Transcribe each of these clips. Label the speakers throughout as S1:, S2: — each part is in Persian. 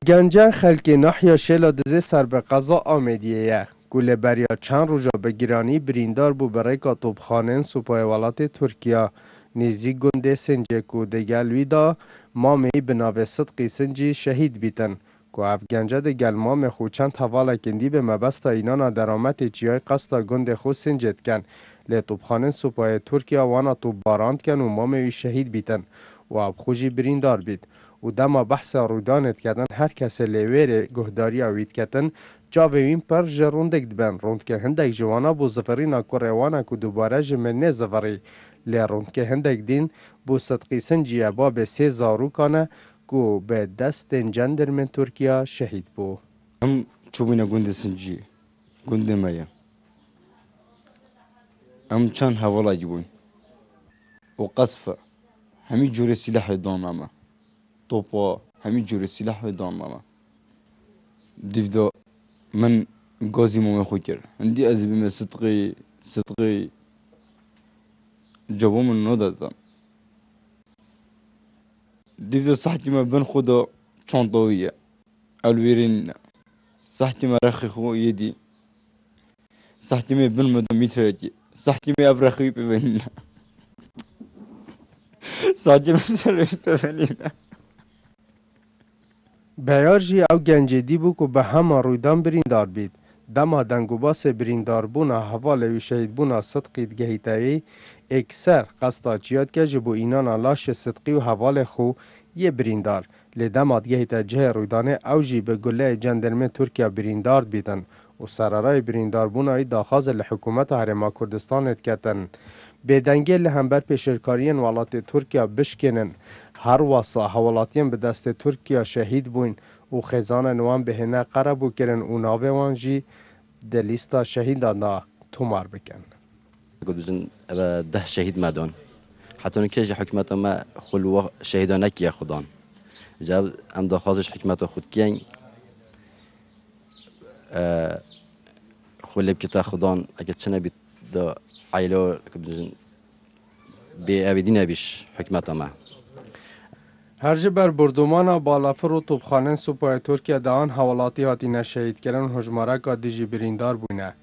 S1: گنجه خلک ناحیه شیلا دزه سر به قضا آمدیه گل بریا چند روزا به گرانی بریندار بو برای کاتوبخانه سپاه ولات ترکیه نیزی گنده سنجه کو دگل ویدا مامی بناو صدقی سنجی شهید بیتن کو اف گنجه دگل مام خو چند حواله کندی به مبستا اینانا درامت جیای قصدا گنده خو سنجد کن لی توبخانه سپاه ترکیه وانا توب باراند کن و مامی شهید بیتن و اف خوشی بریندار بید و دما بحث رودانت کردن هر کس لیویر گهداری آوید کتن جاوین پر جروندک دبن روند که هندک جوانا بو زفری ناکو روانا که دوباره جمنه زفری لی روند که هندک دین بو صدقی سنجیه با به 3 زاروکانه که به دست جندرمن ترکیه شهید بو.
S2: هم چوبینا گنده سنجی گنده مایا هم چند حوالا جبوی و قصفه همی جور سلاح دان اما توپا همی جور سلاح دان اما دیودا من گازی مو خود کرد عندي ازبي صدقي جابو من نودادم دیودا صحتي ما بين خدا چانطوية الويرين صحتي ما رخي خو يدي صحتي ما بين مدميترتي صحتي ما ابرخي ببين صحتي ما سري ببين
S1: بیارجی او گنجه دی بو که به همه رویدان بریندار بید. دما دنگوباس بریندار بونا حواله و شهید بونا صدقی دگهیتایی اکثر قصدا جیاد که جبو اینانا لاش صدقی و حواله خو یه بریندار. لی دما دگهیتا جه رویدانه او جی به گله جندرمه ترکیه بریندار بیدن و سرارای بریندار بونای داخاز لحکومت هرما کردستان اتکتن. بدنگه لهمبر پیشرکارین ولات ترکیه بشکنن. هر واسا حوالاتین به دست ترکیه شهید بوین و خزان نوان به هنه قربو کرن و ناوه وانجی ده لیستا شهیدان دا تومار بکن.
S3: قدوزن 10 شهید مدان حتی نکیج حکمت ما خلوه شهیدان نکیه خودان جاب ام داخازش حکمت خود کین خلب کتا خودان اگه چنه بید دا عیلو قدوزن بی ابدی نبیش حکمت ما
S1: هرچه بر بردومانا بالافر و توبخانه سپاه ترکیه دان حوالاتی هاتی نشهید کردن هجماره که دیجی بریندار بونه.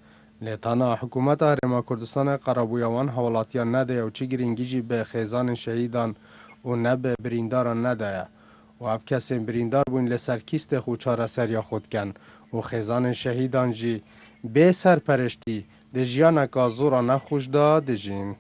S1: لیتانا حکومت هرما کردستان قرابویوان حوالاتیان نده و چی گرینگیجی به خیزان شهیدان و نه به برینداران نده و اف کسی بریندار بون لسرکیست خود چاره سریا خود کن و خیزان شهیدان جی به سرپرشتی ده جیانا که زورا نخوش دا ده جین.